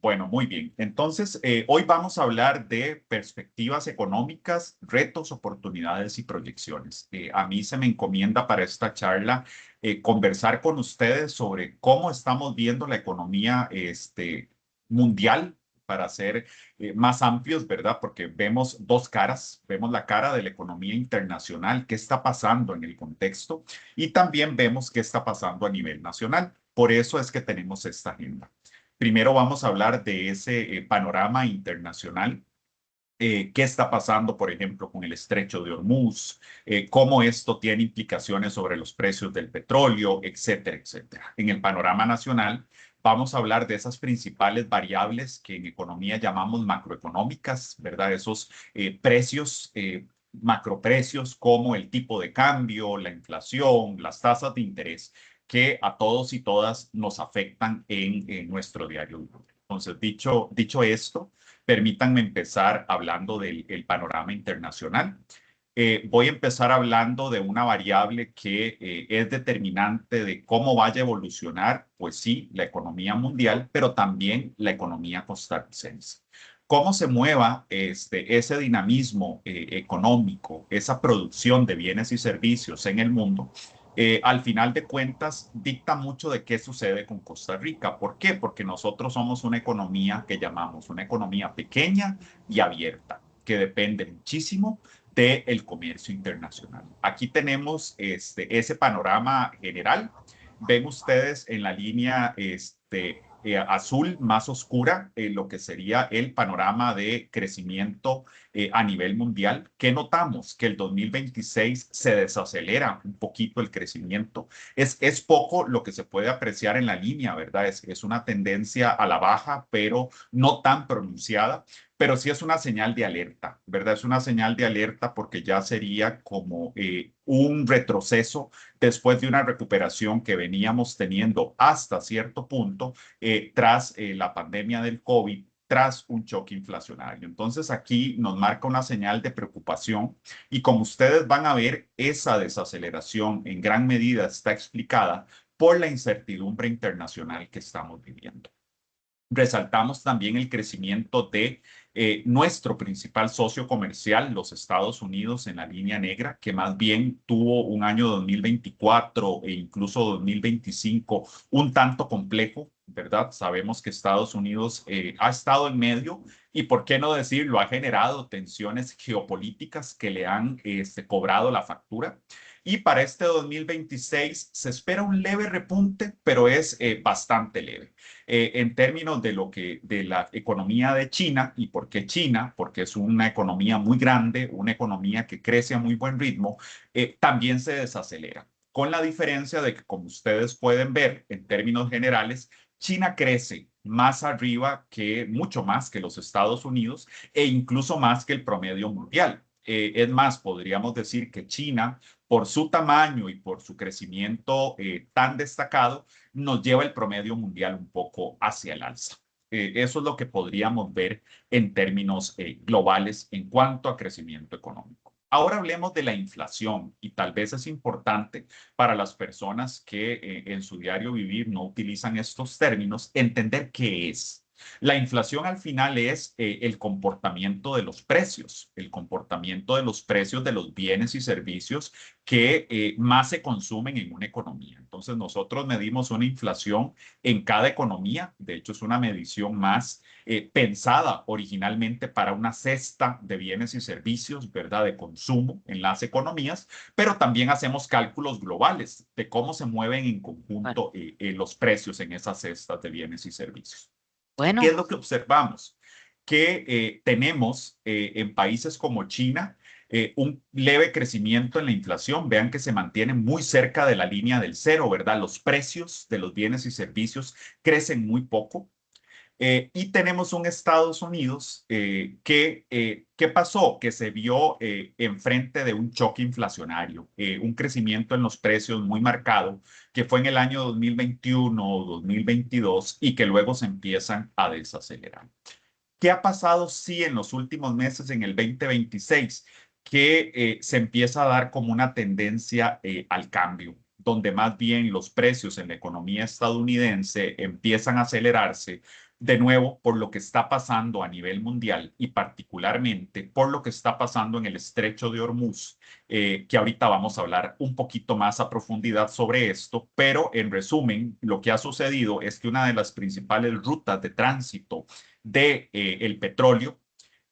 Bueno, muy bien. Entonces, hoy vamos a hablar de perspectivas económicas, retos, oportunidades y proyecciones. A mí se me encomienda para esta charla conversar con ustedes sobre cómo estamos viendo la economía mundial para ser más amplios, ¿verdad? Porque vemos dos caras. Vemos la cara de la economía internacional, qué está pasando en el contexto, y también vemos qué está pasando a nivel nacional. Por eso es que tenemos esta agenda. Primero vamos a hablar de ese panorama internacional. ¿Qué está pasando, por ejemplo, con el estrecho de Hormuz? ¿Cómo esto tiene implicaciones sobre los precios del petróleo, etcétera, etcétera? En el panorama nacional vamos a hablar de esas principales variables que en economía llamamos macroeconómicas, ¿verdad? Esos precios, macroprecios como el tipo de cambio, la inflación, las tasas de interés que a todos y todas nos afectan en nuestro diario vivir. Entonces, dicho esto, permítanme empezar hablando del el panorama internacional. Voy a empezar hablando de una variable que es determinante de cómo vaya a evolucionar, pues sí, la economía mundial, pero también la economía costarricense. Cómo se mueva ese dinamismo económico, esa producción de bienes y servicios en el mundo, al final de cuentas dicta mucho de qué sucede con Costa Rica. ¿Por qué? Porque nosotros somos una economía que llamamos una economía pequeña y abierta, que depende muchísimo del comercio internacional. Aquí tenemos ese panorama general. Ven ustedes en la línea azul más oscura lo que sería el panorama de crecimiento a nivel mundial. ¿Qué notamos? Que el 2026 se desacelera un poquito el crecimiento. Es poco lo que se puede apreciar en la línea, ¿verdad? Es una tendencia a la baja, pero no tan pronunciada, pero sí es una señal de alerta, ¿verdad? Es una señal de alerta porque ya sería como un retroceso después de una recuperación que veníamos teniendo hasta cierto punto tras la pandemia del COVID, tras un choque inflacionario. Entonces aquí nos marca una señal de preocupación y como ustedes van a ver, esa desaceleración en gran medida está explicada por la incertidumbre internacional que estamos viviendo. Resaltamos también el crecimiento de nuestro principal socio comercial, los Estados Unidos, en la línea negra, que más bien tuvo un año 2024 e incluso 2025 un tanto complejo, ¿verdad? Sabemos que Estados Unidos ha estado en medio y, por qué no decirlo, ha generado tensiones geopolíticas que le han cobrado la factura. Y para este 2026 se espera un leve repunte, pero es bastante leve en términos de de la economía de China. ¿Y por qué China? Porque es una economía muy grande, una economía que crece a muy buen ritmo, también se desacelera. Con la diferencia de que, como ustedes pueden ver en términos generales, China crece más arriba que, mucho más que los Estados Unidos e incluso más que el promedio mundial. Es más, podríamos decir que China, por su tamaño y por su crecimiento tan destacado, nos lleva el promedio mundial un poco hacia el alza. Eso es lo que podríamos ver en términos globales en cuanto a crecimiento económico. Ahora hablemos de la inflación y tal vez es importante para las personas que en su diario vivir no utilizan estos términos entender qué es. La inflación al final es el comportamiento de los precios, el comportamiento de los precios de los bienes y servicios que más se consumen en una economía. Entonces, nosotros medimos una inflación en cada economía. De hecho, es una medición más pensada originalmente para una cesta de bienes y servicios, ¿verdad? De consumo en las economías, pero también hacemos cálculos globales de cómo se mueven en Bueno, conjunto los precios en esas cestas de bienes y servicios. ¿Qué bueno, es lo que observamos? Que tenemos en países como China un leve crecimiento en la inflación. Vean que se mantiene muy cerca de la línea del cero, ¿verdad? Los precios de los bienes y servicios crecen muy poco. Y tenemos un Estados Unidos ¿qué pasó? Que se vio enfrente de un choque inflacionario, un crecimiento en los precios muy marcado, que fue en el año 2021 o 2022 y que luego se empiezan a desacelerar. ¿Qué ha pasado sí en los últimos meses en el 2026? Que se empieza a dar como una tendencia al cambio, donde más bien los precios en la economía estadounidense empiezan a acelerarse de nuevo, por lo que está pasando a nivel mundial y particularmente por lo que está pasando en el Estrecho de Hormuz, que ahorita vamos a hablar un poquito más a profundidad sobre esto, pero en resumen, lo que ha sucedido es que una de las principales rutas de tránsito de el petróleo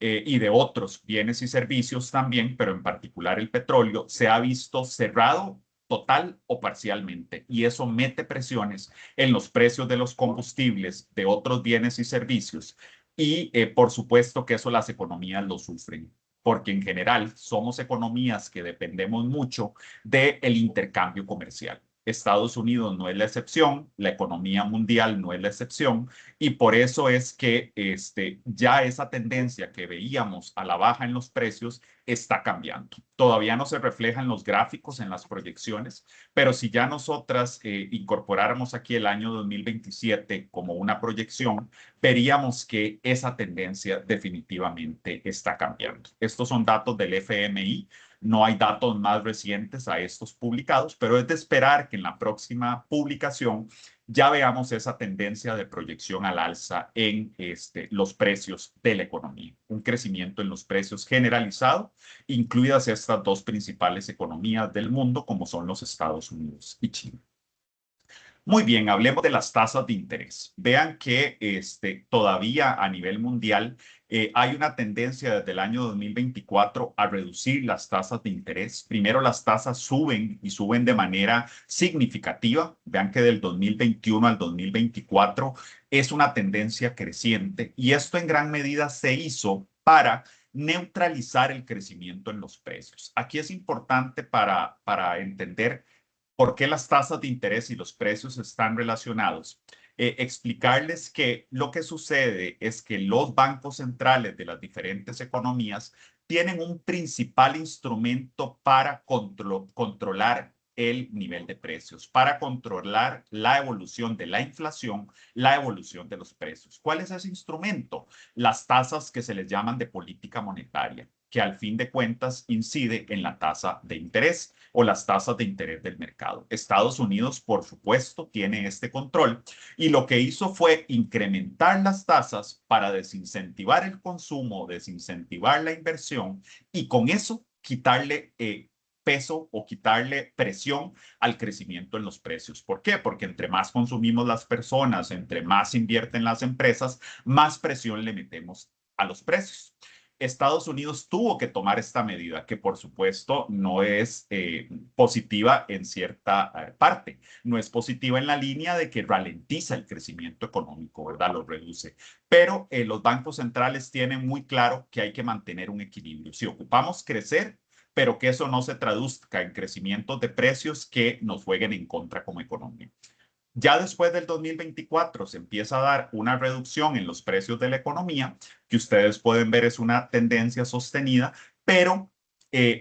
y de otros bienes y servicios también, pero en particular el petróleo, se ha visto cerrado total o parcialmente, y eso mete presiones en los precios de los combustibles, de otros bienes y servicios, y por supuesto que eso las economías lo sufren, porque en general somos economías que dependemos mucho del intercambio comercial. Estados Unidos no es la excepción, la economía mundial no es la excepción, y por eso es que ya esa tendencia que veíamos a la baja en los precios está cambiando. Todavía no se refleja en los gráficos, en las proyecciones, pero si ya nosotras incorporáramos aquí el año 2027 como una proyección, veríamos que esa tendencia definitivamente está cambiando. Estos son datos del FMI. No hay datos más recientes a estos publicados, pero es de esperar que en la próxima publicación ya veamos esa tendencia de proyección al alza en los precios de la economía. Un crecimiento en los precios generalizado, incluidas estas dos principales economías del mundo, como son los Estados Unidos y China. Muy bien, hablemos de las tasas de interés. Vean que todavía a nivel mundial hay una tendencia desde el año 2024 a reducir las tasas de interés. Primero, las tasas suben y suben de manera significativa. Vean que del 2021 al 2024 es una tendencia creciente, y esto en gran medida se hizo para neutralizar el crecimiento en los precios. Aquí es importante para entender por qué las tasas de interés y los precios están relacionados. Explicarles que lo que sucede es que los bancos centrales de las diferentes economías tienen un principal instrumento para controlar el nivel de precios, para controlar la evolución de la inflación, la evolución de los precios. ¿Cuál es ese instrumento? Las tasas que se les llaman de política monetaria, que al fin de cuentas incide en la tasa de interés o las tasas de interés del mercado. Estados Unidos, por supuesto, tiene este control, y lo que hizo fue incrementar las tasas para desincentivar el consumo, desincentivar la inversión, y con eso quitarle peso o quitarle presión al crecimiento en los precios. ¿Por qué? Porque entre más consumimos las personas, entre más invierten las empresas, más presión le metemos a los precios. Estados Unidos tuvo que tomar esta medida, que por supuesto no es positiva en cierta parte. No es positiva en la línea de que ralentiza el crecimiento económico, ¿verdad? Lo reduce. Pero los bancos centrales tienen muy claro que hay que mantener un equilibrio. Si ocupamos crecer, pero que eso no se traduzca en crecimientos de precios que nos jueguen en contra como economía. Ya después del 2024 se empieza a dar una reducción en los precios de la economía, que ustedes pueden ver es una tendencia sostenida, pero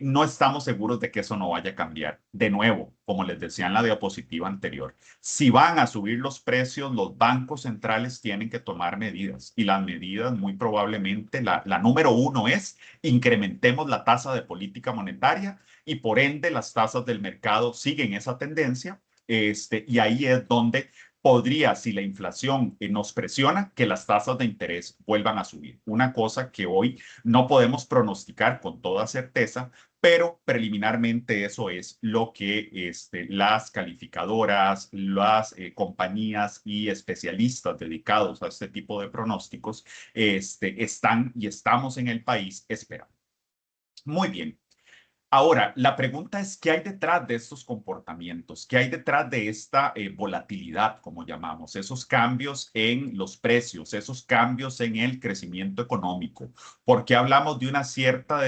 no estamos seguros de que eso no vaya a cambiar. De nuevo, como les decía en la diapositiva anterior, si van a subir los precios, los bancos centrales tienen que tomar medidas, y las medidas muy probablemente, la número uno es incrementemos la tasa de política monetaria, y por ende las tasas del mercado siguen esa tendencia. Y ahí es donde podría, si la inflación nos presiona, que las tasas de interés vuelvan a subir. Una cosa que hoy no podemos pronosticar con toda certeza, pero preliminarmente eso es lo que las calificadoras, las compañías y especialistas dedicados a este tipo de pronósticos están y estamos en el país esperando. Muy bien. Ahora, la pregunta es, ¿qué hay detrás de estos comportamientos? ¿Qué hay detrás de esta volatilidad, como llamamos? Esos cambios en los precios, esos cambios en el crecimiento económico. ¿Por qué hablamos de una cierta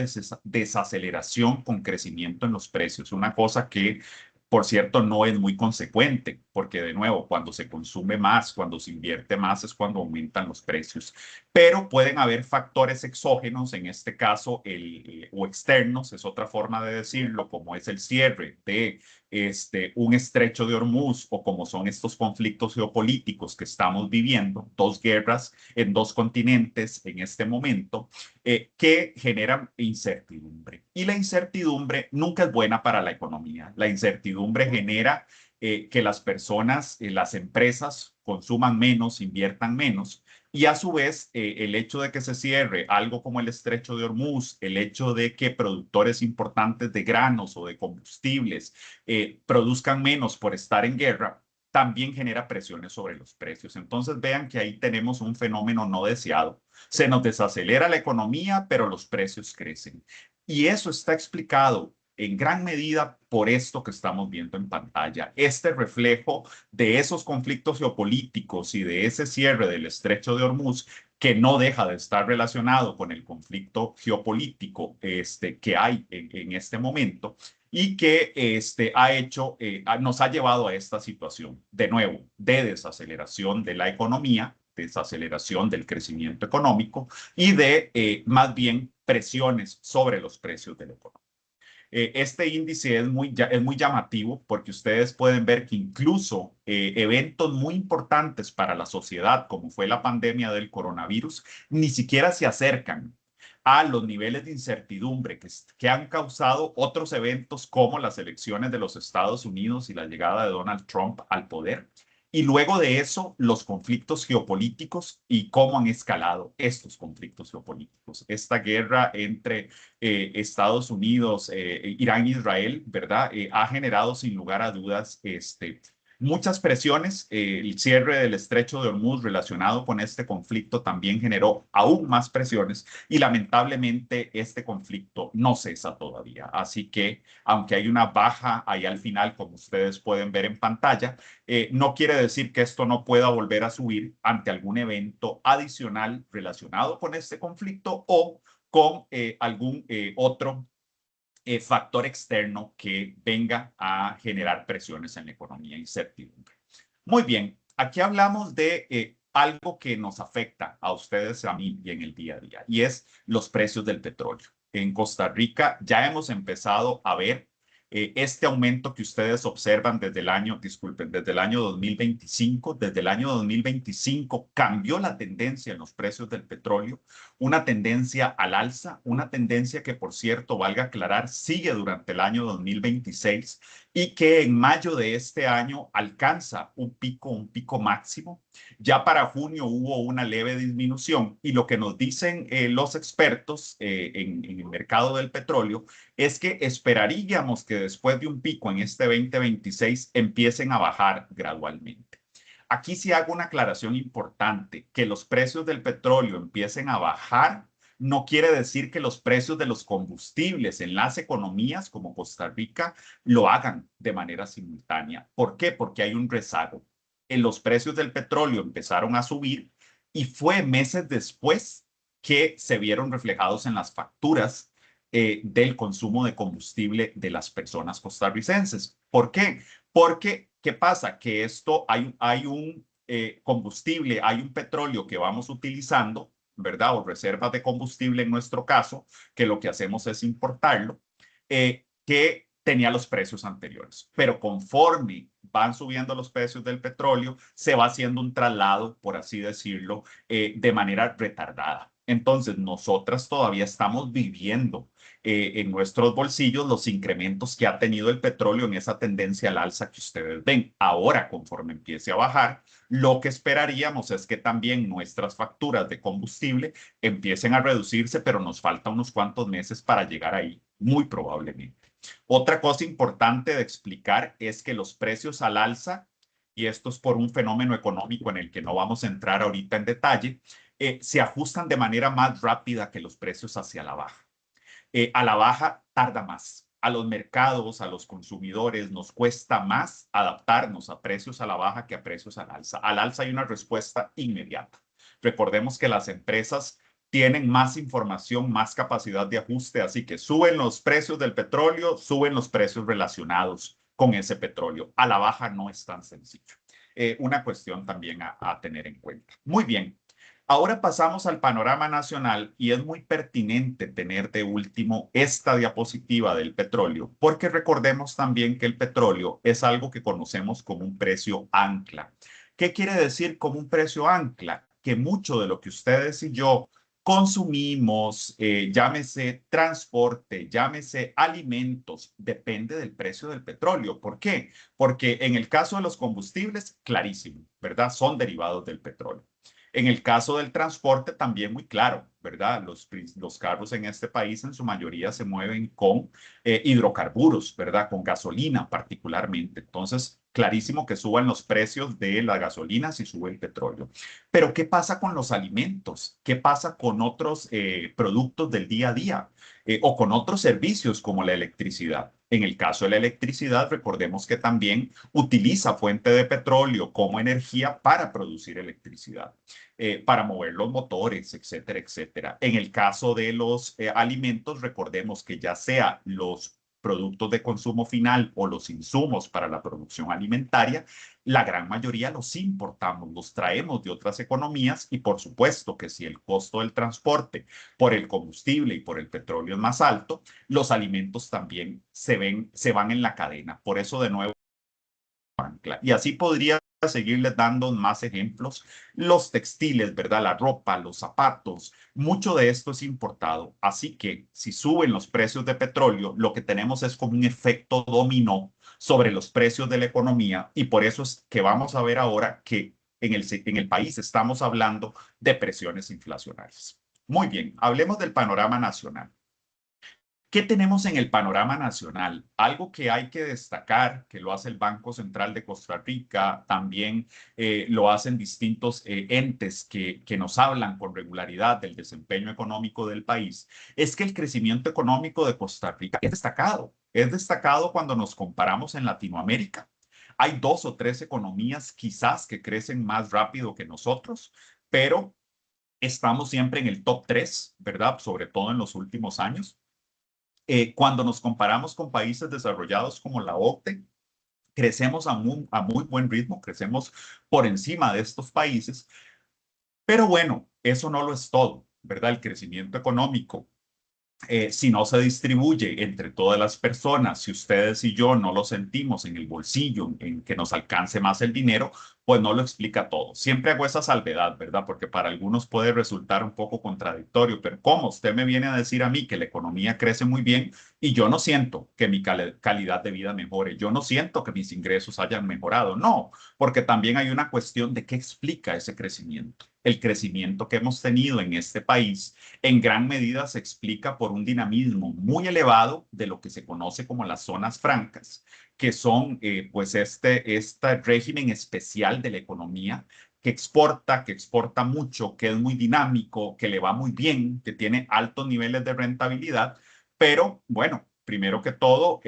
desaceleración con crecimiento en los precios? Una cosa que, por cierto, no es muy consecuente, porque de nuevo, cuando se consume más, cuando se invierte más, es cuando aumentan los precios. Pero pueden haber factores exógenos, en este caso, o externos, es otra forma de decirlo, como es el cierre de un estrecho de Hormuz, o como son estos conflictos geopolíticos que estamos viviendo, dos guerras en dos continentes en este momento, que generan incertidumbre. Y la incertidumbre nunca es buena para la economía. La incertidumbre genera que las personas, las empresas consuman menos, inviertan menos, Y a su vez, el hecho de que se cierre algo como el estrecho de Hormuz, el hecho de que productores importantes de granos o de combustibles produzcan menos por estar en guerra, también genera presiones sobre los precios. Entonces vean que ahí tenemos un fenómeno no deseado. Se nos desacelera la economía, pero los precios crecen. Y eso está explicado en gran medida por esto que estamos viendo en pantalla, este reflejo de esos conflictos geopolíticos y de ese cierre del estrecho de Hormuz, que no deja de estar relacionado con el conflicto geopolítico que hay en este momento y que nos ha llevado a esta situación, de nuevo, de desaceleración de la economía, desaceleración del crecimiento económico y de más bien presiones sobre los precios de la economía. Este índice es muy llamativo porque ustedes pueden ver que incluso eventos muy importantes para la sociedad, como fue la pandemia del coronavirus, ni siquiera se acercan a los niveles de incertidumbre que han causado otros eventos como las elecciones de los Estados Unidos y la llegada de Donald Trump al poder. Y luego de eso, los conflictos geopolíticos y cómo han escalado estos conflictos geopolíticos. Esta guerra entre Estados Unidos, Irán e Israel, ¿verdad? Ha generado sin lugar a dudas muchas presiones. El cierre del estrecho de Hormuz relacionado con este conflicto también generó aún más presiones y lamentablemente este conflicto no cesa todavía. Así que aunque hay una baja ahí al final, como ustedes pueden ver en pantalla, no quiere decir que esto no pueda volver a subir ante algún evento adicional relacionado con este conflicto o con algún otro factor externo que venga a generar presiones en la economía, incertidumbre. Muy bien, aquí hablamos de algo que nos afecta a ustedes, a mí y en el día a día, y es los precios del petróleo. En Costa Rica ya hemos empezado a ver este aumento que ustedes observan desde el año, disculpen, desde el año 2025. Desde el año 2025 cambió la tendencia en los precios del petróleo, una tendencia al alza, una tendencia que, por cierto, valga aclarar, sigue durante el año 2026 y que en mayo de este año alcanza un pico máximo. Ya para junio hubo una leve disminución y lo que nos dicen los expertos en el mercado del petróleo es que esperaríamos que después de un pico en este 2026 empiecen a bajar gradualmente. Aquí sí hago una aclaración importante, que los precios del petróleo empiecen a bajar no quiere decir que los precios de los combustibles en las economías como Costa Rica lo hagan de manera simultánea. ¿Por qué? Porque hay un rezago. En los precios del petróleo empezaron a subir y fue meses después que se vieron reflejados en las facturas del consumo de combustible de las personas costarricenses. ¿Por qué? Porque, ¿qué pasa? Que esto hay un combustible, hay un petróleo que vamos utilizando, ¿verdad? O reservas de combustible en nuestro caso, que lo que hacemos es importarlo, que tenía los precios anteriores. Pero conforme van subiendo los precios del petróleo, se va haciendo un traslado, por así decirlo, de manera retardada. Entonces, nosotras todavía estamos viviendo en nuestros bolsillos los incrementos que ha tenido el petróleo en esa tendencia al alza que ustedes ven. Ahora, conforme empiece a bajar, lo que esperaríamos es que también nuestras facturas de combustible empiecen a reducirse, pero nos falta unos cuantos meses para llegar ahí, muy probablemente. Otra cosa importante de explicar es que los precios al alza, y esto es por un fenómeno económico en el que no vamos a entrar ahorita en detalle, se ajustan de manera más rápida que los precios hacia la baja. A la baja tarda más. A los mercados, a los consumidores, nos cuesta más adaptarnos a precios a la baja que a precios al alza. Al alza hay una respuesta inmediata. Recordemos que las empresas tienen más información, más capacidad de ajuste, así que suben los precios del petróleo, suben los precios relacionados con ese petróleo. A la baja no es tan sencillo. Una cuestión también a tener en cuenta. Muy bien. Ahora pasamos al panorama nacional y es muy pertinente tener de último esta diapositiva del petróleo, porque recordemos también que el petróleo es algo que conocemos como un precio ancla. ¿Qué quiere decir como un precio ancla? Que mucho de lo que ustedes y yo consumimos, llámese transporte, llámese alimentos, depende del precio del petróleo. ¿Por qué? Porque en el caso de los combustibles, clarísimo, ¿verdad? Son derivados del petróleo. En el caso del transporte también muy claro, ¿verdad? Los carros en este país en su mayoría se mueven con hidrocarburos, ¿verdad? Con gasolina particularmente. Entonces, clarísimo que suban los precios de la gasolina si sube el petróleo. Pero ¿qué pasa con los alimentos? ¿Qué pasa con otros productos del día a día? O con otros servicios como la electricidad. En el caso de la electricidad, recordemos que también utiliza fuente de petróleo como energía para producir electricidad, para mover los motores, etcétera, etcétera. En el caso de los alimentos, recordemos que ya sea los productos de consumo final o los insumos para la producción alimentaria, la gran mayoría los importamos, los traemos de otras economías y por supuesto que si el costo del transporte por el combustible y por el petróleo es más alto, los alimentos también se van en la cadena. Por eso, de nuevo, ancla. Y así podría seguirles dando más ejemplos. Los textiles, ¿verdad? La ropa, los zapatos, mucho de esto es importado. Así que si suben los precios de petróleo, lo que tenemos es como un efecto dominó sobre los precios de la economía y por eso es que vamos a ver ahora que en el país estamos hablando de presiones inflacionarias. Muy bien, hablemos del panorama nacional. ¿Qué tenemos en el panorama nacional? Algo que hay que destacar, que lo hace el Banco Central de Costa Rica, también lo hacen distintos entes que nos hablan con regularidad del desempeño económico del país, es que el crecimiento económico de Costa Rica es destacado. Es destacado cuando nos comparamos en Latinoamérica. Hay dos o tres economías quizás que crecen más rápido que nosotros, pero estamos siempre en el top 3, ¿verdad? Sobre todo en los últimos años. Cuando nos comparamos con países desarrollados como la OCDE, crecemos a muy buen ritmo, crecemos por encima de estos países, pero bueno, eso no lo es todo, ¿verdad? El crecimiento económico si no se distribuye entre todas las personas, si ustedes y yo no lo sentimos en el bolsillo, en que nos alcance más el dinero, pues no lo explica todo. Siempre hago esa salvedad, ¿verdad? Porque para algunos puede resultar un poco contradictorio, pero ¿cómo usted me viene a decir a mí que la economía crece muy bien y yo no siento que mi calidad de vida mejore? Yo no siento que mis ingresos hayan mejorado. No, porque también hay una cuestión de qué explica ese crecimiento. El crecimiento que hemos tenido en este país en gran medida se explica por un dinamismo muy elevado de lo que se conoce como las zonas francas, que son pues este régimen especial de la economía que exporta mucho, que es muy dinámico, que le va muy bien, que tiene altos niveles de rentabilidad, pero bueno, primero que todo,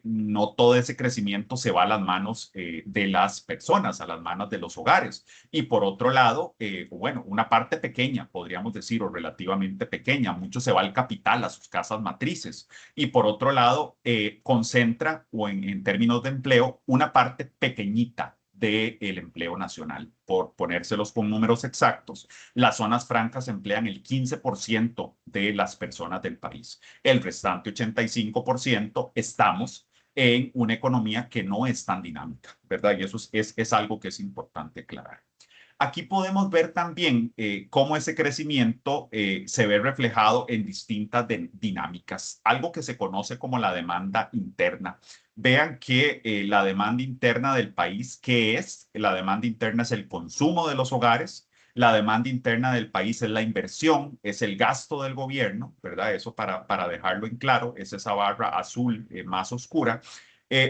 no todo ese crecimiento se va a las manos de las personas, a las manos de los hogares. Y por otro lado, bueno, una parte pequeña, podríamos decir, o relativamente pequeña, mucho se va al capital, a sus casas matrices. Y por otro lado, concentra, o en términos de empleo, una parte pequeñita del empleo nacional. Por ponérselos con números exactos, las zonas francas emplean el 15% de las personas del país. El restante 85% estamos en una economía que no es tan dinámica, ¿verdad? Y eso es algo que es importante aclarar. Aquí podemos ver también cómo ese crecimiento se ve reflejado en distintas dinámicas, algo que se conoce como la demanda interna. Vean que la demanda interna del país, ¿qué es? La demanda interna es el consumo de los hogares, la demanda interna del país es la inversión, es el gasto del gobierno, ¿verdad? Eso para dejarlo en claro, es esa barra azul más oscura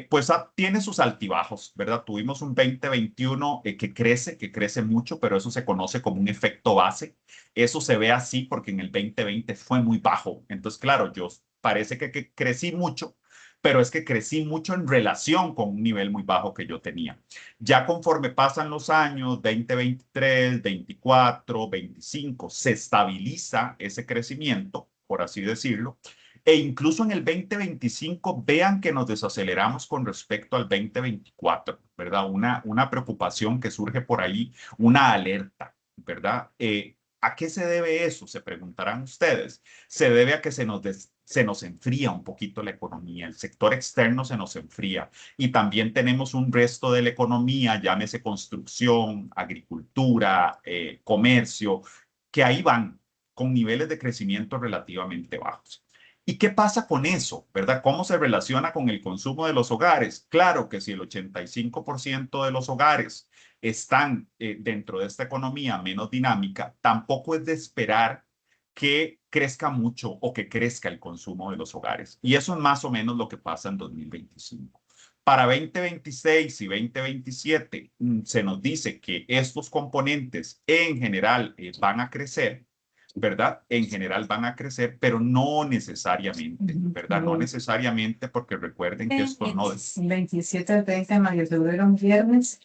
pues tiene sus altibajos, ¿verdad? Tuvimos un 2021 que crece mucho, pero eso se conoce como un efecto base. Eso se ve así porque en el 2020 fue muy bajo. Entonces, claro, yo parece que crecí mucho, pero es que crecí mucho en relación con un nivel muy bajo que yo tenía. Ya conforme pasan los años, 2023, 24, 25, se estabiliza ese crecimiento, por así decirlo, e incluso en el 2025, vean que nos desaceleramos con respecto al 2024, ¿verdad? Una preocupación que surge por ahí, una alerta, ¿verdad? ¿A qué se debe eso? Se preguntarán ustedes. Se debe a que se nos enfría un poquito la economía, el sector externo se nos enfría y también tenemos un resto de la economía, llámese construcción, agricultura, comercio, que ahí van con niveles de crecimiento relativamente bajos. ¿Y qué pasa con eso, verdad? ¿Cómo se relaciona con el consumo de los hogares? Claro que si el 85% de los hogares están dentro de esta economía menos dinámica, tampoco es de esperar que crezca mucho o que crezca el consumo de los hogares. Y eso es más o menos lo que pasa en 2025. Para 2026 y 2027 se nos dice que estos componentes en general van a crecer, ¿verdad? En general van a crecer, pero no necesariamente, ¿verdad? No necesariamente porque recuerden que esto no es... 27 al 30 de mayo, febrero, un viernes.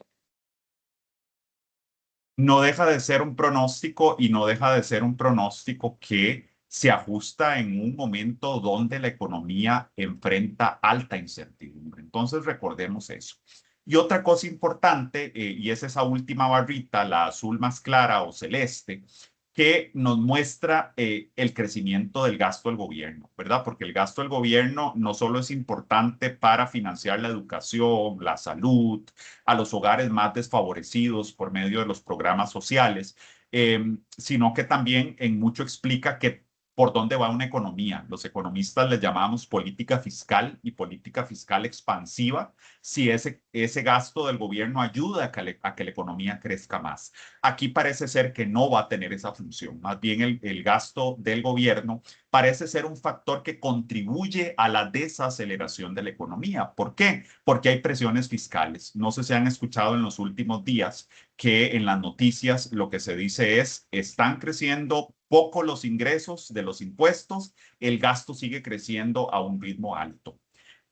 No deja de ser un pronóstico y no deja de ser un pronóstico que se ajusta en un momento donde la economía enfrenta alta incertidumbre. Entonces, recordemos eso. Y otra cosa importante, y es esa última barrita, la azul más clara o celeste, que nos muestra el crecimiento del gasto del gobierno, ¿verdad? Porque el gasto del gobierno no solo es importante para financiar la educación, la salud, a los hogares más desfavorecidos por medio de los programas sociales, sino que también en mucho explica que por dónde va una economía. Los economistas les llamamos política fiscal y política fiscal expansiva, si ese gasto del gobierno ayuda a que la economía crezca más. Aquí parece ser que no va a tener esa función. Más bien el gasto del gobierno parece ser un factor que contribuye a la desaceleración de la economía. ¿Por qué? Porque hay presiones fiscales. No sé si han escuchado en los últimos días que en las noticias lo que se dice es, están creciendo poco los ingresos de los impuestos, el gasto sigue creciendo a un ritmo alto.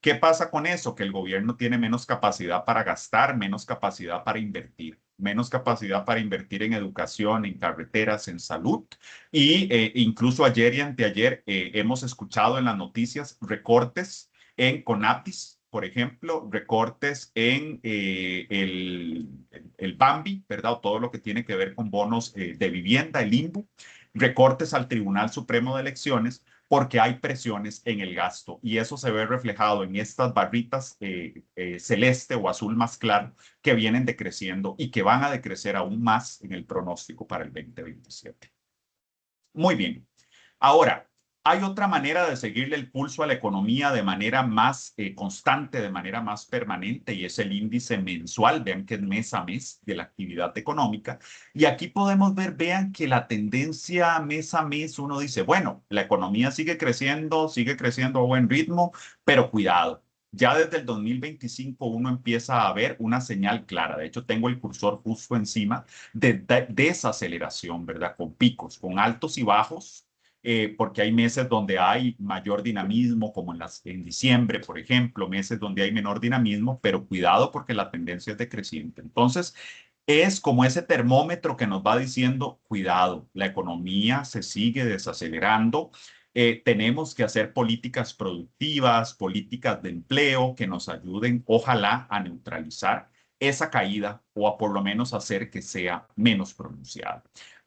¿Qué pasa con eso? Que el gobierno tiene menos capacidad para gastar, menos capacidad para invertir, menos capacidad para invertir en educación, en carreteras, en salud. Y incluso ayer y anteayer hemos escuchado en las noticias recortes en CONAPIS, por ejemplo, recortes en el BAMBI, ¿verdad? O todo lo que tiene que ver con bonos de vivienda, el INBU, recortes al Tribunal Supremo de Elecciones, porque hay presiones en el gasto y eso se ve reflejado en estas barritas celeste o azul más claro que vienen decreciendo y que van a decrecer aún más en el pronóstico para el 2027. Muy bien. Ahora, hay otra manera de seguirle el pulso a la economía de manera más constante, de manera más permanente, y es el índice mensual, vean que es mes a mes de la actividad económica. Y aquí podemos ver, vean que la tendencia mes a mes, uno dice, bueno, la economía sigue creciendo a buen ritmo, pero cuidado. Ya desde el 2025 uno empieza a ver una señal clara. De hecho, tengo el cursor justo encima de desaceleración, ¿verdad? Con picos, con altos y bajos, porque hay meses donde hay mayor dinamismo, como en diciembre, por ejemplo, meses donde hay menor dinamismo, pero cuidado porque la tendencia es decreciente. Entonces, es como ese termómetro que nos va diciendo, cuidado, la economía se sigue desacelerando. Tenemos que hacer políticas productivas, políticas de empleo que nos ayuden, ojalá, a neutralizar esa caída o a por lo menos hacer que sea menos pronunciada.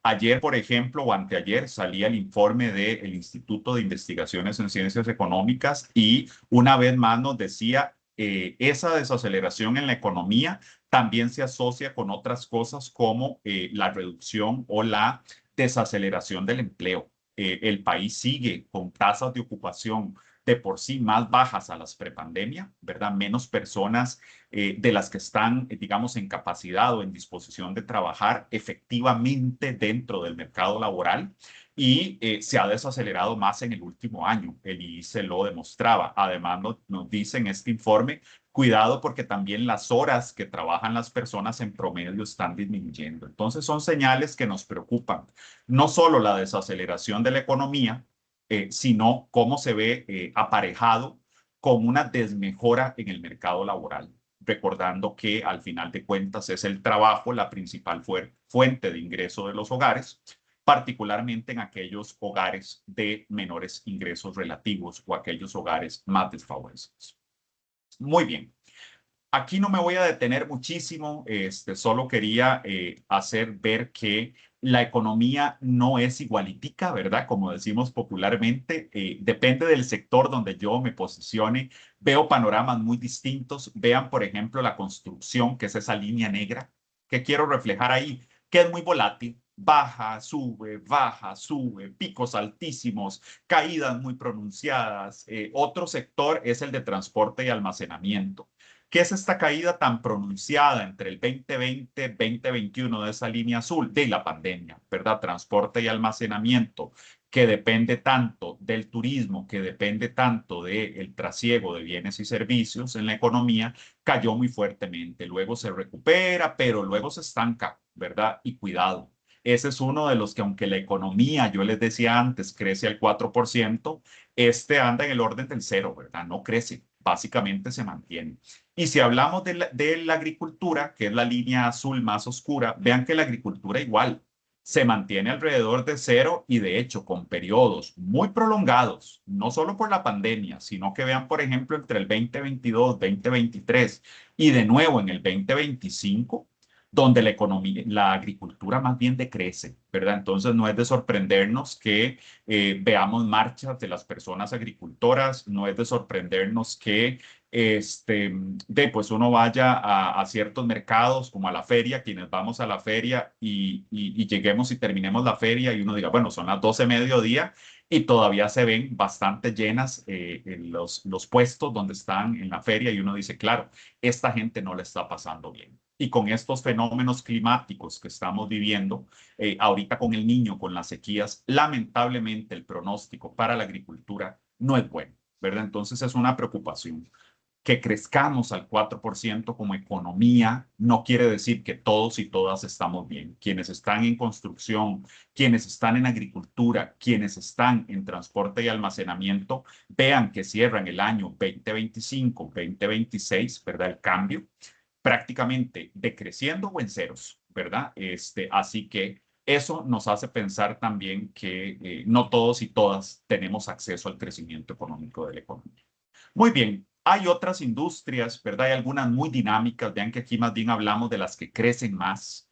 Ayer, por ejemplo, o anteayer, salía el informe del Instituto de Investigaciones en Ciencias Económicas y una vez más nos decía esa desaceleración en la economía también se asocia con otras cosas como la reducción o la desaceleración del empleo. El país sigue con tasas de ocupación de por sí más bajas a las prepandemia, ¿verdad? Menos personas de las que están, digamos, en capacidad o en disposición de trabajar efectivamente dentro del mercado laboral y se ha desacelerado más en el último año. El IICE lo demostraba. Además, nos dice en este informe, cuidado porque también las horas que trabajan las personas en promedio están disminuyendo. Entonces, son señales que nos preocupan. No solo la desaceleración de la economía, sino cómo se ve aparejado con una desmejora en el mercado laboral, recordando que al final de cuentas es el trabajo la principal fuente de ingreso de los hogares, particularmente en aquellos hogares de menores ingresos relativos o aquellos hogares más desfavorecidos. Muy bien. Aquí no me voy a detener muchísimo, solo quería hacer ver que la economía no es igualitica, ¿verdad? Como decimos popularmente, depende del sector donde yo me posicione. Veo panoramas muy distintos. Vean, por ejemplo, la construcción, que es esa línea negra. ¿Qué quiero reflejar ahí? Que es muy volátil, baja, sube, picos altísimos, caídas muy pronunciadas. Otro sector es el de transporte y almacenamiento. ¿Qué es esta caída tan pronunciada entre el 2020 y 2021 de esa línea azul? De la pandemia, ¿verdad? Transporte y almacenamiento, que depende tanto del turismo, que depende tanto del trasiego de bienes y servicios en la economía, cayó muy fuertemente. Luego se recupera, pero luego se estanca, ¿verdad? Y cuidado. Ese es uno de los que, aunque la economía, yo les decía antes, crece al 4%, este anda en el orden del cero, ¿verdad? No crece, básicamente se mantiene. Y si hablamos de la agricultura, que es la línea azul más oscura, vean que la agricultura igual se mantiene alrededor de cero y de hecho con periodos muy prolongados, no solo por la pandemia, sino que vean, por ejemplo, entre el 2022, 2023 y de nuevo en el 2025, donde la economía, la agricultura más bien decrece, ¿verdad? Entonces no es de sorprendernos que veamos marchas de las personas agricultoras, no es de sorprendernos que pues uno vaya a ciertos mercados como a la feria, quienes vamos a la feria y lleguemos y terminemos la feria y uno diga, bueno, son las 12 mediodía y todavía se ven bastante llenas en los puestos donde están en la feria y uno dice, claro, esta gente no le está pasando bien. Y con estos fenómenos climáticos que estamos viviendo, ahorita con el niño, con las sequías, lamentablemente el pronóstico para la agricultura no es bueno, ¿verdad? Entonces es una preocupación. Que crezcamos al 4% como economía no quiere decir que todos y todas estamos bien. Quienes están en construcción, quienes están en agricultura, quienes están en transporte y almacenamiento, vean que cierran el año 2025, 2026, ¿verdad? El cambio prácticamente decreciendo o en ceros, ¿verdad? Así que eso nos hace pensar también que no todos y todas tenemos acceso al crecimiento económico de la economía. Muy bien, hay otras industrias, ¿verdad? Hay algunas muy dinámicas. Vean que aquí más bien hablamos de las que crecen más.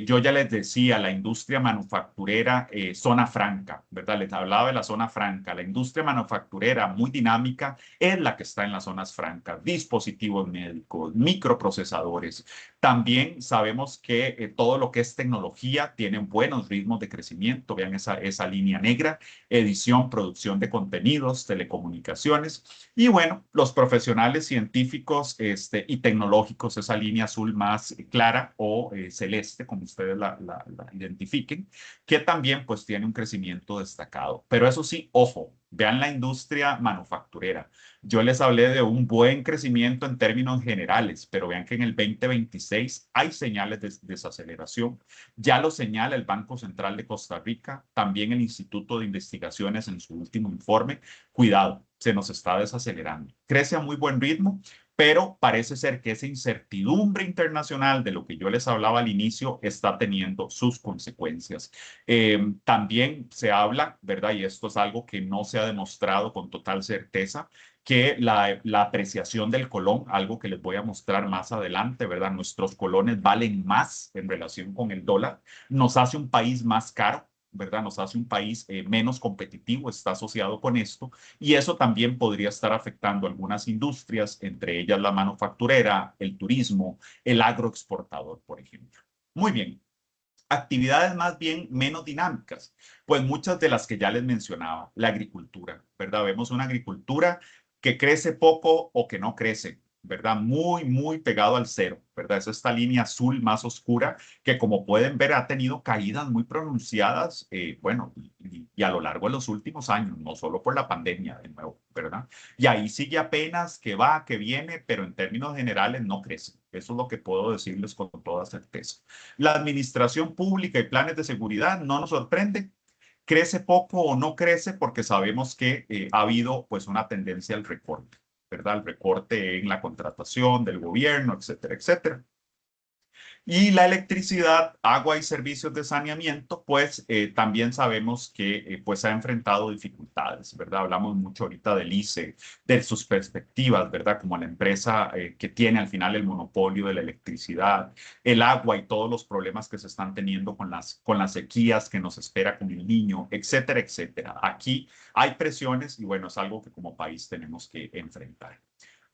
Yo ya les decía, la industria manufacturera, zona franca, ¿verdad? Les hablaba de la zona franca. La industria manufacturera muy dinámica es la que está en las zonas francas. Dispositivos médicos, microprocesadores. También sabemos que todo lo que es tecnología tiene buenos ritmos de crecimiento. Vean esa línea negra, edición, producción de contenidos, telecomunicaciones. Y bueno, los profesionales científicos y tecnológicos, esa línea azul más clara o celeste, como ustedes la identifiquen, que también pues tiene un crecimiento destacado. Pero eso sí, ojo, vean la industria manufacturera. Yo les hablé de un buen crecimiento en términos generales, pero vean que en el 2026 hay señales de desaceleración. Ya lo señala el Banco Central de Costa Rica, también el Instituto de Investigaciones en su último informe. Cuidado, se nos está desacelerando. Crece a muy buen ritmo, pero parece ser que esa incertidumbre internacional de lo que yo les hablaba al inicio está teniendo sus consecuencias. También se habla, ¿verdad? Y esto es algo que no se ha demostrado con total certeza, que la apreciación del colón, algo que les voy a mostrar más adelante, ¿verdad? Nuestros colones valen más en relación con el dólar, nos hace un país más caro, ¿verdad? Nos hace un país menos competitivo, está asociado con esto, y eso también podría estar afectando algunas industrias, entre ellas la manufacturera, el turismo, el agroexportador, por ejemplo. Muy bien. Actividades más bien menos dinámicas, pues muchas de las que ya les mencionaba, la agricultura, ¿verdad? Vemos una agricultura que crece poco o que no crece, ¿verdad? Muy pegado al cero, ¿verdad? Es esta línea azul más oscura que, como pueden ver, ha tenido caídas muy pronunciadas, bueno, y a lo largo de los últimos años, no solo por la pandemia, de nuevo, ¿verdad? Y ahí sigue apenas que va, que viene, pero en términos generales no crece. Eso es lo que puedo decirles con toda certeza. La administración pública y planes de seguridad no nos sorprende. Crece poco o no crece porque sabemos que ha habido pues una tendencia al recorte, ¿verdad? Al recorte en la contratación del gobierno, etcétera, etcétera. Y la electricidad, agua y servicios de saneamiento, pues también sabemos que pues ha enfrentado dificultades, ¿verdad? Hablamos mucho ahorita del ICE, de sus perspectivas, ¿verdad? Como la empresa que tiene al final el monopolio de la electricidad, el agua y todos los problemas que se están teniendo con las sequías que nos espera con el niño, etcétera, etcétera. Aquí hay presiones y bueno, es algo que como país tenemos que enfrentar.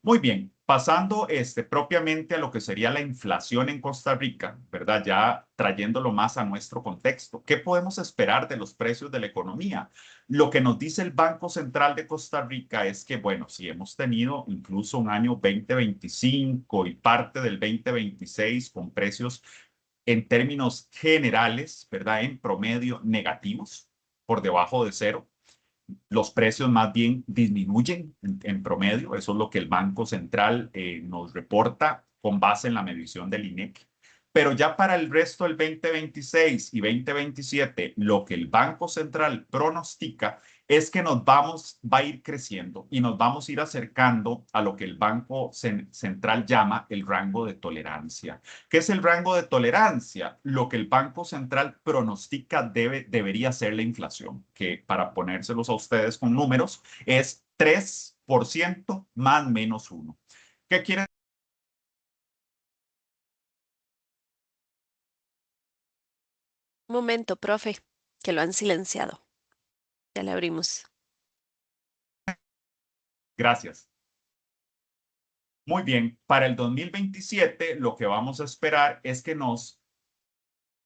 Muy bien, pasando propiamente a lo que sería la inflación en Costa Rica, ¿verdad? Ya trayéndolo más a nuestro contexto. ¿Qué podemos esperar de los precios de la economía? Lo que nos dice el Banco Central de Costa Rica es que, bueno, si hemos tenido incluso un año 2025 y parte del 2026 con precios en términos generales, ¿verdad? En promedio negativos, por debajo de cero. Los precios más bien disminuyen en promedio. Eso es lo que el Banco Central nos reporta con base en la medición del INEC. Pero ya para el resto del 2026 y 2027, lo que el Banco Central pronostica es que va a ir creciendo y nos vamos a ir acercando a lo que el Banco Central llama el rango de tolerancia. ¿Qué es el rango de tolerancia? Lo que el Banco Central pronostica debería ser la inflación, que para ponérselos a ustedes con números es 3% más menos 1. ¿Qué quiere? Un momento, profe, que lo han silenciado. Ya le abrimos. Gracias. Muy bien, para el 2027 lo que vamos a esperar es que nos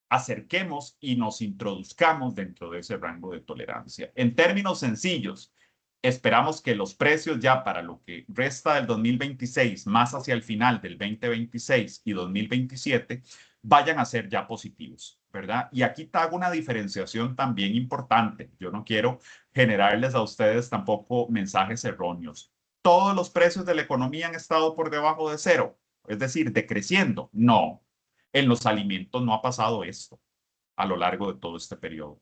acerquemos y nos introduzcamos dentro de ese rango de tolerancia. En términos sencillos, esperamos que los precios ya para lo que resta del 2026, más hacia el final del 2026 y 2027, vayan a ser ya positivos, ¿verdad? Y aquí te hago una diferenciación también importante. Yo no quiero generarles a ustedes tampoco mensajes erróneos. ¿Todos los precios de la economía han estado por debajo de cero? Es decir, decreciendo. No, en los alimentos no ha pasado esto a lo largo de todo este periodo.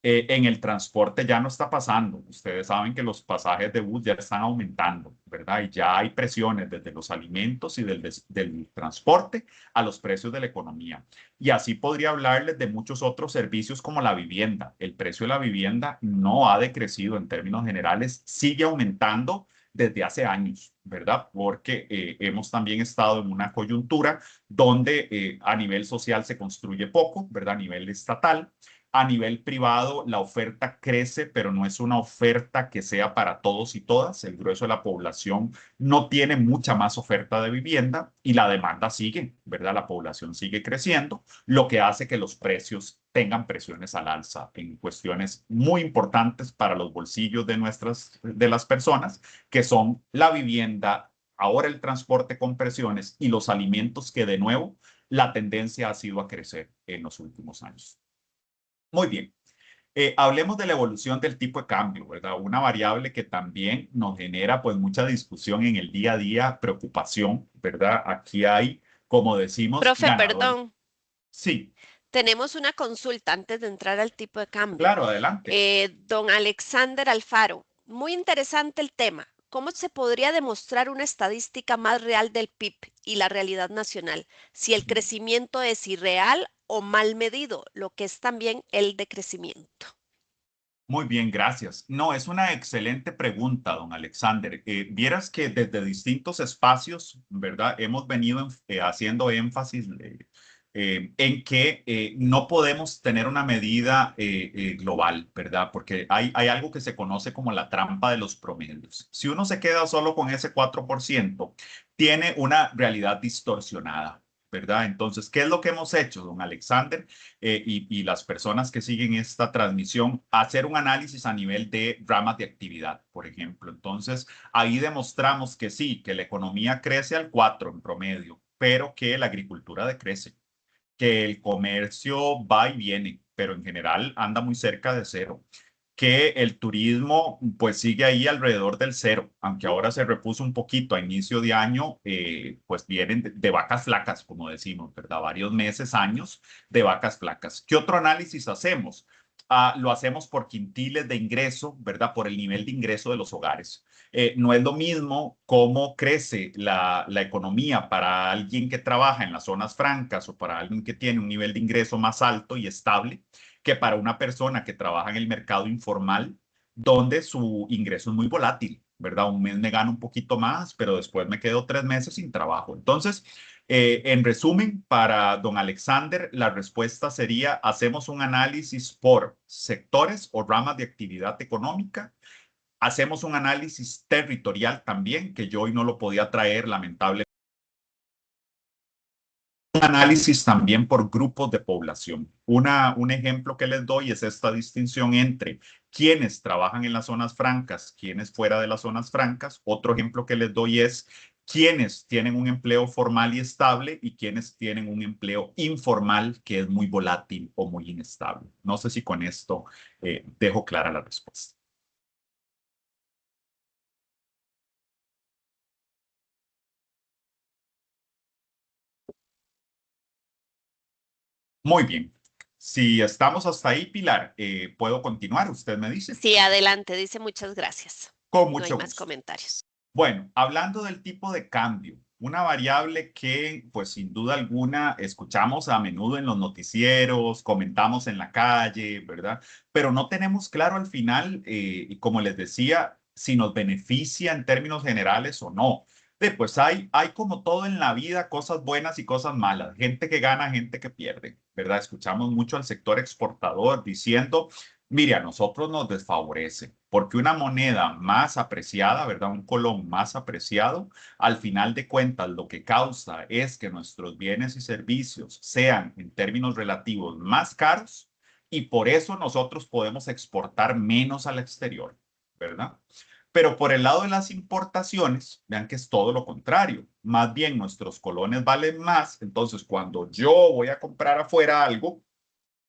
En el transporte ya no está pasando. Ustedes saben que los pasajes de bus ya están aumentando, ¿verdad? Y ya hay presiones desde los alimentos y del transporte a los precios de la economía. Y así podría hablarles de muchos otros servicios como la vivienda. El precio de la vivienda no ha decrecido en términos generales, sigue aumentando desde hace años, ¿verdad? Porque hemos también estado en una coyuntura donde a nivel social se construye poco, ¿verdad? A nivel estatal. A nivel privado, la oferta crece, pero no es una oferta que sea para todos y todas. El grueso de la población no tiene mucha más oferta de vivienda y la demanda sigue, ¿verdad? La población sigue creciendo, lo que hace que los precios tengan presiones al alza en cuestiones muy importantes para los bolsillos de las personas, que son la vivienda, ahora el transporte con presiones y los alimentos, que de nuevo la tendencia ha sido a crecer en los últimos años. Muy bien. Hablemos de la evolución del tipo de cambio, ¿verdad? Una variable que también nos genera pues mucha discusión en el día a día, preocupación, ¿verdad? Aquí hay, como decimos, Profe, ganadores. perdón, Sí, tenemos una consulta antes de entrar al tipo de cambio. claro, adelante. Don Alexander Alfaro, muy interesante el tema. ¿Cómo se podría demostrar una estadística más real del PIB y la realidad nacional si el crecimiento es irreal o mal medido, lo que es también el decrecimiento? Muy bien, gracias. No, es una excelente pregunta, don Alexander. Vieras que desde distintos espacios, ¿verdad? Hemos venido haciendo énfasis en que no podemos tener una medida global, ¿verdad? Porque hay algo que se conoce como la trampa de los promedios. Si uno se queda solo con ese 4%, tiene una realidad distorsionada. ¿Verdad? Entonces, ¿qué es lo que hemos hecho, don Alexander? Y las personas que siguen esta transmisión, hacer un análisis a nivel de ramas de actividad, por ejemplo. Entonces, ahí demostramos que sí, que la economía crece al 4 en promedio, pero que la agricultura decrece, que el comercio va y viene, pero en general anda muy cerca de cero, que el turismo pues sigue ahí alrededor del cero, aunque ahora se repuso un poquito a inicio de año, pues vienen de vacas flacas, como decimos, ¿verdad? Varios meses, años de vacas flacas. ¿Qué otro análisis hacemos? Lo hacemos por quintiles de ingreso, ¿verdad? Por el nivel de ingreso de los hogares. No es lo mismo cómo crece la economía para alguien que trabaja en las zonas francas o para alguien que tiene un nivel de ingreso más alto y estable, que para una persona que trabaja en el mercado informal, donde su ingreso es muy volátil, ¿verdad? Un mes me gano un poquito más, pero después me quedo 3 meses sin trabajo. Entonces, en resumen, para don Alexander, la respuesta sería: hacemos un análisis por sectores o ramas de actividad económica, Hacemos un análisis territorial también, que yo hoy no lo podía traer, lamentablemente. Un análisis también por grupos de población. Un ejemplo que les doy es esta distinción entre quienes trabajan en las zonas francas, quienes fuera de las zonas francas. Otro ejemplo que les doy es quienes tienen un empleo formal y estable y quienes tienen un empleo informal que es muy volátil o muy inestable. No sé si con esto dejo clara la respuesta. Muy bien. Si estamos hasta ahí, Pilar, ¿puedo continuar? Usted me dice. Sí, adelante, dice muchas gracias. Con No hay mucho más gusto. comentarios. Bueno, hablando del tipo de cambio, una variable que, pues sin duda alguna, escuchamos a menudo en los noticieros, comentamos en la calle, ¿verdad? Pero no tenemos claro al final, y como les decía, si nos beneficia en términos generales o no. Pues hay como todo en la vida, cosas buenas y cosas malas, gente que gana, gente que pierde, ¿verdad? Escuchamos mucho al sector exportador diciendo, mire, a nosotros nos desfavorece, porque una moneda más apreciada, ¿verdad? Un colón más apreciado, al final de cuentas, lo que causa es que nuestros bienes y servicios sean, en términos relativos, más caros y por eso nosotros podemos exportar menos al exterior, ¿verdad? Pero por el lado de las importaciones, vean que es todo lo contrario. Más bien nuestros colones valen más. Entonces, cuando yo voy a comprar afuera algo,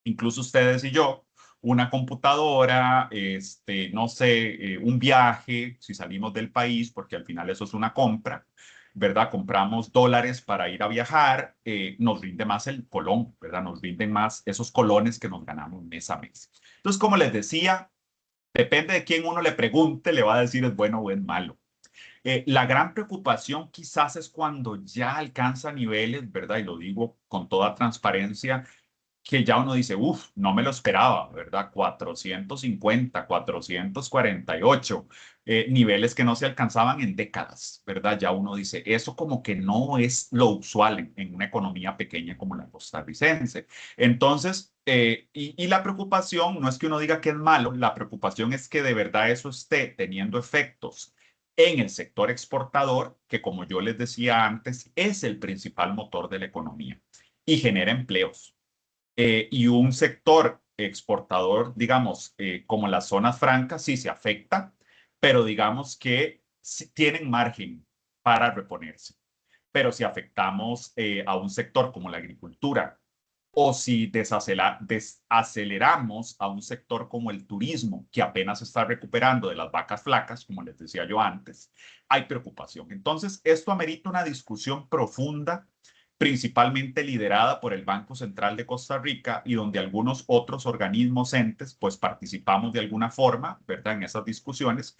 incluso ustedes y yo, una computadora, no sé, un viaje, si salimos del país, porque al final eso es una compra, ¿verdad? Compramos dólares para ir a viajar, nos rinde más el colón, ¿verdad? Nos rinden más esos colones que nos ganamos mes a mes. Entonces, como les decía, depende de quién uno le pregunte, le va a decir es bueno o es malo. La gran preocupación quizás es cuando ya alcanza niveles, ¿verdad? Y lo digo con toda transparencia, que ya uno dice, uff, no me lo esperaba, ¿verdad? 450, 448, niveles que no se alcanzaban en décadas, ¿verdad? Ya uno dice, eso como que no es lo usual en una economía pequeña como la costarricense. Entonces, y la preocupación no es que uno diga que es malo, la preocupación es que de verdad eso esté teniendo efectos en el sector exportador, que como yo les decía antes, es el principal motor de la economía y genera empleos y un sector exportador, digamos, como las zonas francas, sí se afecta, pero digamos que sí tienen margen para reponerse. Pero si afectamos a un sector como la agricultura o si desaceleramos a un sector como el turismo, que apenas se está recuperando de las vacas flacas, como les decía yo antes, hay preocupación. Entonces, esto amerita una discusión profunda, principalmente liderada por el Banco Central de Costa Rica y donde algunos otros organismos entes, pues participamos de alguna forma, ¿verdad?, en esas discusiones,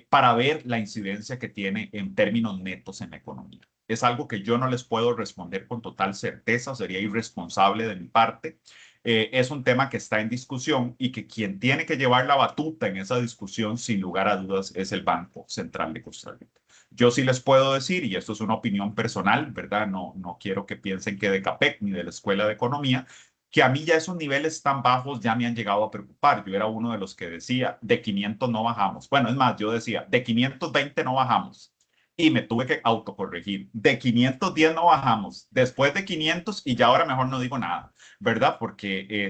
para ver la incidencia que tiene en términos netos en la economía. Es algo que yo no les puedo responder con total certeza, sería irresponsable de mi parte. Es un tema que está en discusión y que quien tiene que llevar la batuta en esa discusión, sin lugar a dudas, es el Banco Central de Costa Rica. Yo sí les puedo decir, y esto es una opinión personal, ¿verdad? No quiero que piensen que de CAPEC ni de la Escuela de Economía, que a mí ya esos niveles tan bajos ya me han llegado a preocupar. Yo era uno de los que decía, de 500 no bajamos. Bueno, es más, yo decía, de 520 no bajamos. Y me tuve que autocorregir. De 510 no bajamos. Después de 500 y ya ahora mejor no digo nada, ¿verdad? Porque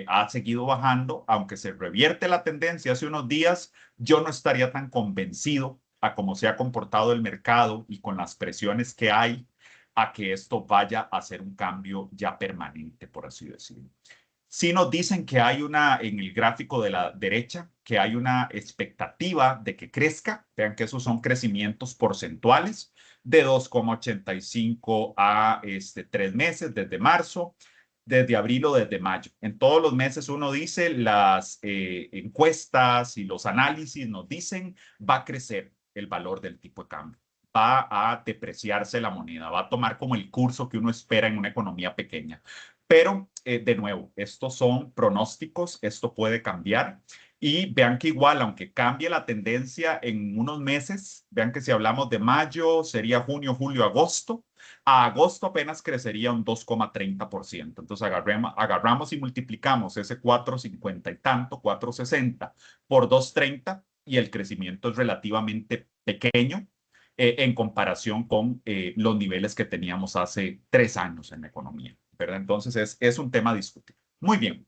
ha seguido bajando, aunque se revierte la tendencia hace unos días, yo no estaría tan convencido a cómo se ha comportado el mercado y con las presiones que hay a que esto vaya a ser un cambio ya permanente, por así decirlo. Sí nos dicen que hay una, en el gráfico de la derecha, que hay una expectativa de que crezca. Vean que esos son crecimientos porcentuales de 2,85 a 3 meses desde marzo, desde abril o desde mayo. En todos los meses uno dice, las encuestas y los análisis nos dicen, va a crecer el valor del tipo de cambio, va a depreciarse la moneda, va a tomar como el curso que uno espera en una economía pequeña. Pero, de nuevo, estos son pronósticos, esto puede cambiar. Y vean que igual, aunque cambie la tendencia en unos meses, vean que si hablamos de mayo, sería junio, julio, agosto. A agosto apenas crecería un 2,30%. Entonces agarramos y multiplicamos ese 4,50 y tanto, 4,60 por 2,30 y el crecimiento es relativamente pequeño en comparación con los niveles que teníamos hace 3 años en la economía, ¿verdad? Entonces es un tema a discutir. Muy bien.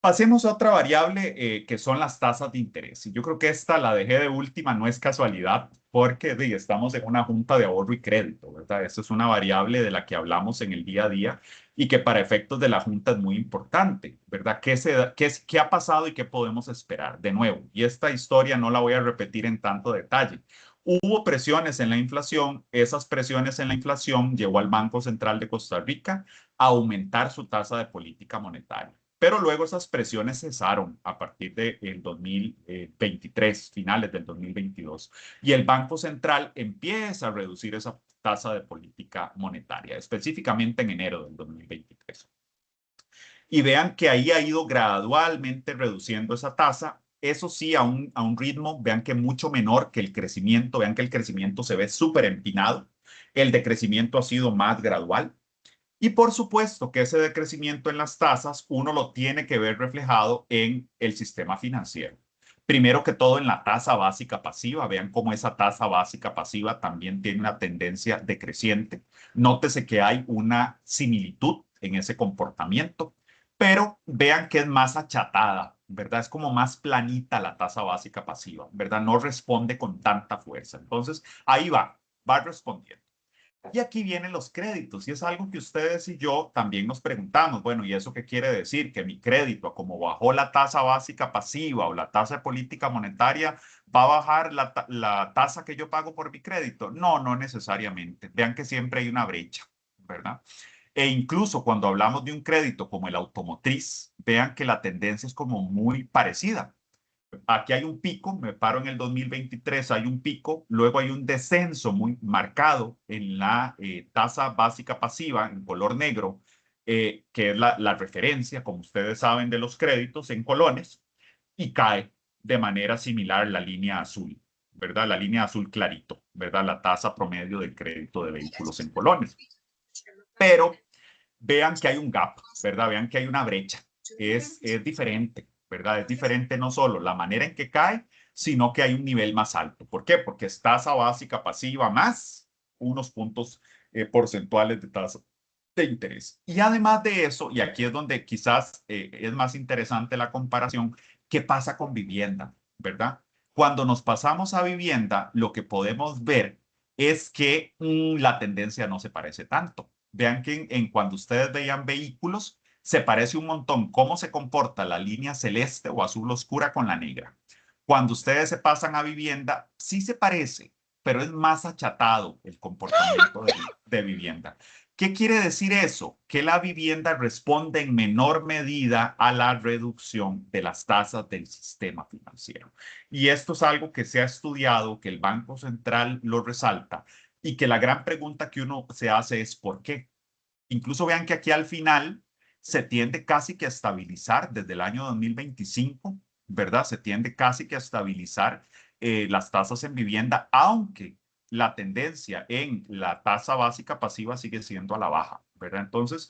Pasemos a otra variable que son las tasas de interés. Y yo creo que esta la dejé de última, no es casualidad, porque estamos en una junta de ahorro y crédito, ¿verdad? Esa es una variable de la que hablamos en el día a día y que para efectos de la junta es muy importante, ¿verdad? ¿Qué ha pasado y qué podemos esperar? De nuevo, y esta historia no la voy a repetir en tanto detalle. Hubo presiones en la inflación, esas presiones en la inflación llevó al Banco Central de Costa Rica a aumentar su tasa de política monetaria. Pero luego esas presiones cesaron a partir del 2023, finales del 2022, y el Banco Central empieza a reducir esa tasa de política monetaria, específicamente en enero del 2023. Y vean que ahí ha ido gradualmente reduciendo esa tasa, eso sí, a un ritmo, vean que mucho menor que el crecimiento, vean que el crecimiento se ve súper empinado, el decrecimiento ha sido más gradual. Y por supuesto que ese decrecimiento en las tasas uno lo tiene que ver reflejado en el sistema financiero. Primero que todo en la tasa básica pasiva. Vean cómo esa tasa básica pasiva también tiene una tendencia decreciente. Nótese que hay una similitud en ese comportamiento, pero vean que es más achatada, ¿verdad? Es como más planita la tasa básica pasiva, ¿verdad? No responde con tanta fuerza. Entonces, ahí va respondiendo. Y aquí vienen los créditos, y es algo que ustedes y yo también nos preguntamos, bueno, ¿y eso qué quiere decir? Que mi crédito, como bajó la tasa básica pasiva o la tasa de política monetaria, ¿va a bajar la tasa que yo pago por mi crédito? No, no necesariamente. Vean que siempre hay una brecha, ¿verdad? E incluso cuando hablamos de un crédito como el automotriz, vean que la tendencia es como muy parecida. Aquí hay un pico, me paro en el 2023, hay un pico, luego hay un descenso muy marcado en la tasa básica pasiva en color negro, que es la referencia, como ustedes saben, de los créditos en colones, y cae de manera similar la línea azul, ¿verdad? La línea azul clarito, ¿verdad? La tasa promedio del crédito de vehículos en colones. Pero vean que hay un gap, ¿verdad? Vean que hay una brecha. Es diferente, ¿verdad? Es diferente no solo la manera en que cae, sino que hay un nivel más alto. ¿Por qué? Porque es tasa básica pasiva más unos puntos porcentuales de tasa de interés. Y además de eso, y aquí es donde quizás es más interesante la comparación, ¿qué pasa con vivienda? ¿Verdad? Cuando nos pasamos a vivienda, lo que podemos ver es que la tendencia no se parece tanto. Vean que cuando ustedes veían vehículos, se parece un montón cómo se comporta la línea celeste o azul oscura con la negra. Cuando ustedes se pasan a vivienda, sí se parece, pero es más achatado el comportamiento de vivienda. ¿Qué quiere decir eso? Que la vivienda responde en menor medida a la reducción de las tasas del sistema financiero. Y esto es algo que se ha estudiado, que el Banco Central lo resalta y que la gran pregunta que uno se hace es ¿por qué? Incluso vean que aquí al final se tiende casi que a estabilizar desde el año 2025, ¿verdad? Se tiende casi que a estabilizar las tasas en vivienda, aunque la tendencia en la tasa básica pasiva sigue siendo a la baja, ¿verdad? Entonces,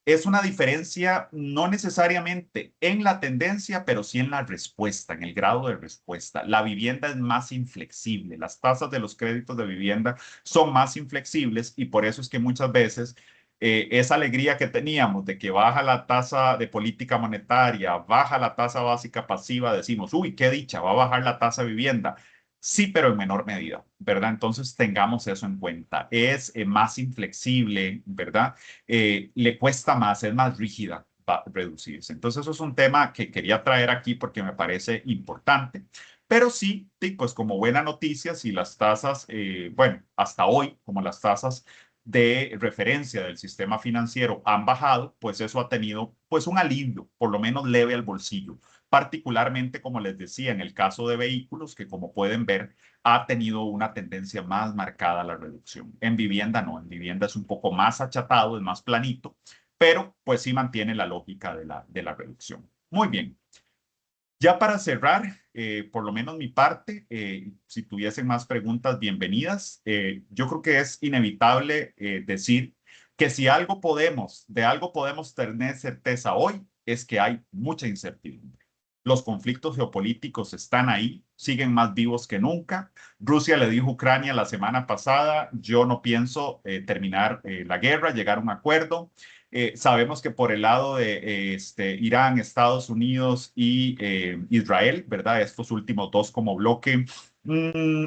es una diferencia no necesariamente en la tendencia, pero sí en la respuesta, en el grado de respuesta. La vivienda es más inflexible, las tasas de los créditos de vivienda son más inflexibles y por eso es que muchas veces esa alegría que teníamos de que baja la tasa de política monetaria, baja la tasa básica pasiva, decimos, uy, qué dicha, va a bajar la tasa de vivienda. Sí, pero en menor medida, ¿verdad? Entonces tengamos eso en cuenta. Es más inflexible, ¿verdad? Le cuesta más, es más rígida para reducirse. Entonces eso es un tema que quería traer aquí porque me parece importante. Pero sí, pues como buena noticia, si las tasas, bueno, hasta hoy, como las tasas de referencia del sistema financiero han bajado, pues eso ha tenido pues un alivio, por lo menos leve al bolsillo, particularmente como les decía en el caso de vehículos, que como pueden ver ha tenido una tendencia más marcada a la reducción. En vivienda no, en vivienda es un poco más achatado, es más planito, pero pues sí mantiene la lógica de la reducción. Muy bien. Ya para cerrar, por lo menos mi parte, si tuviesen más preguntas, bienvenidas. Yo creo que es inevitable decir que si de algo podemos tener certeza hoy, es que hay mucha incertidumbre. Los conflictos geopolíticos están ahí, siguen más vivos que nunca. Rusia le dijo a Ucrania la semana pasada, yo no pienso terminar la guerra, llegar a un acuerdo. Sabemos que por el lado de Irán, Estados Unidos y Israel, ¿verdad? Estos últimos dos como bloque,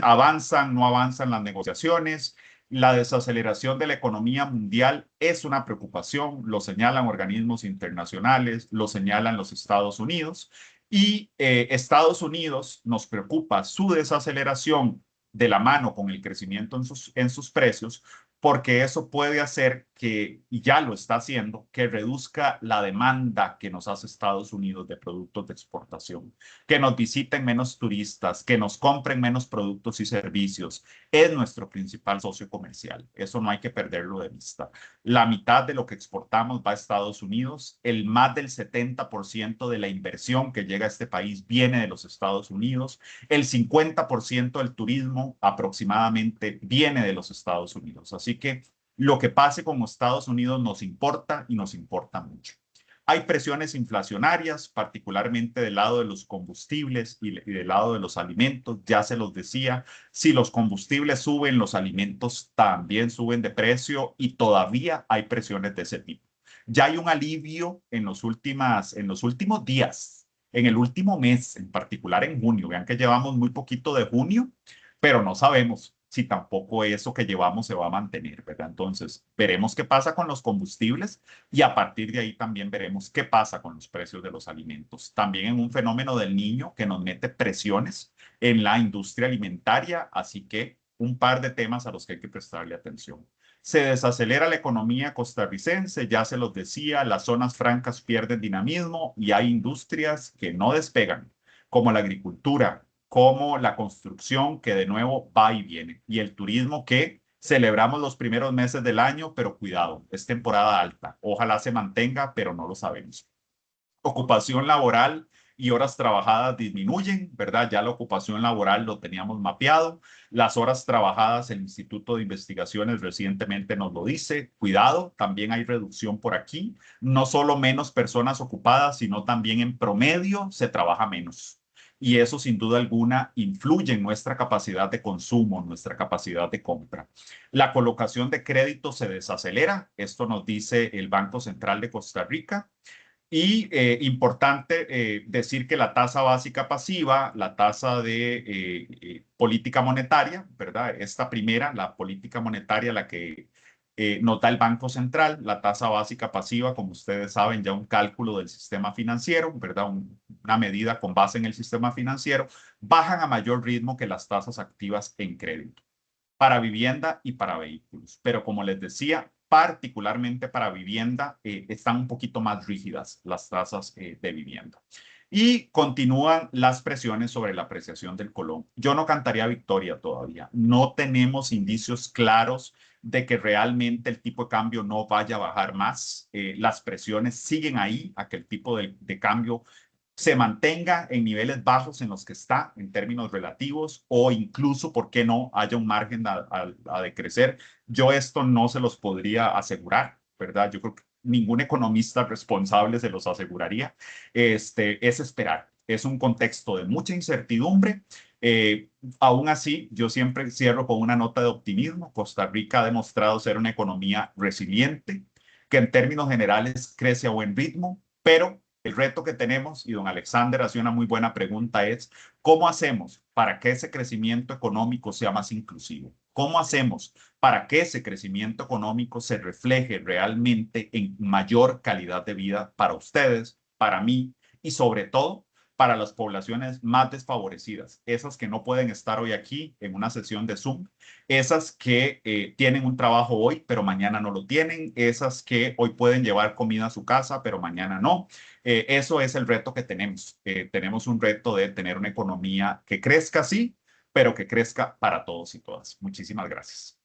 avanzan, no avanzan las negociaciones. La desaceleración de la economía mundial es una preocupación, lo señalan organismos internacionales, lo señalan los Estados Unidos. Y Estados Unidos nos preocupa su desaceleración de la mano con el crecimiento en sus precios, porque eso puede hacer que, y ya lo está haciendo, que reduzca la demanda que nos hace Estados Unidos de productos de exportación, que nos visiten menos turistas, que nos compren menos productos y servicios. Es nuestro principal socio comercial. Eso no hay que perderlo de vista. La mitad de lo que exportamos va a Estados Unidos. El más del 70% de la inversión que llega a este país viene de los Estados Unidos. El 50% del turismo aproximadamente viene de los Estados Unidos. Así que lo que pase con Estados Unidos nos importa y nos importa mucho. Hay presiones inflacionarias, particularmente del lado de los combustibles y del lado de los alimentos. Ya se los decía, si los combustibles suben, los alimentos también suben de precio y todavía hay presiones de ese tipo. Ya hay un alivio en los últimos días, en el último mes, en particular en junio. Vean que llevamos muy poquito de junio, pero no sabemos si tampoco eso que llevamos se va a mantener, ¿verdad? Entonces, veremos qué pasa con los combustibles y a partir de ahí también veremos qué pasa con los precios de los alimentos. También en un fenómeno del Niño que nos mete presiones en la industria alimentaria, así que un par de temas a los que hay que prestarle atención. Se desacelera la economía costarricense, ya se los decía, las zonas francas pierden dinamismo y hay industrias que no despegan, como la agricultura, como la construcción, que de nuevo va y viene, y el turismo que celebramos los primeros meses del año, pero cuidado, es temporada alta. Ojalá se mantenga, pero no lo sabemos. Ocupación laboral y horas trabajadas disminuyen, ¿verdad? Ya la ocupación laboral lo teníamos mapeado. Las horas trabajadas, el Instituto de Investigaciones recientemente nos lo dice. Cuidado, también hay reducción por aquí. No solo menos personas ocupadas, sino también en promedio se trabaja menos. Y eso sin duda alguna influye en nuestra capacidad de consumo, nuestra capacidad de compra. La colocación de crédito se desacelera. Esto nos dice el Banco Central de Costa Rica. Y importante decir que la tasa básica pasiva, la tasa de política monetaria, ¿verdad? Esta primera, la política monetaria, la que nos da el Banco Central, la tasa básica pasiva, como ustedes saben, ya un cálculo del sistema financiero, ¿verdad? Una medida con base en el sistema financiero, bajan a mayor ritmo que las tasas activas en crédito para vivienda y para vehículos. Pero como les decía, particularmente para vivienda, están un poquito más rígidas las tasas de vivienda. Y continúan las presiones sobre la apreciación del colón. Yo no cantaría victoria todavía. No tenemos indicios claros de que realmente el tipo de cambio no vaya a bajar más. Las presiones siguen ahí a que el tipo de cambio se mantenga en niveles bajos en los que está en términos relativos o incluso, ¿por qué no?, haya un margen a decrecer. Yo esto no se los podría asegurar, ¿verdad? Yo creo que ningún economista responsable se los aseguraría. Es esperar. Es un contexto de mucha incertidumbre. Aún así, yo siempre cierro con una nota de optimismo. Costa Rica ha demostrado ser una economía resiliente, que en términos generales crece a buen ritmo, pero el reto que tenemos, y don Alexander hacía una muy buena pregunta, es ¿cómo hacemos para que ese crecimiento económico sea más inclusivo? ¿Cómo hacemos para que ese crecimiento económico se refleje realmente en mayor calidad de vida para ustedes, para mí y sobre todo para las poblaciones más desfavorecidas, esas que no pueden estar hoy aquí en una sesión de Zoom, esas que tienen un trabajo hoy, pero mañana no lo tienen, esas que hoy pueden llevar comida a su casa, pero mañana no? Eso es el reto que tenemos. Tenemos un reto de tener una economía que crezca, sí, pero que crezca para todos y todas. Muchísimas gracias.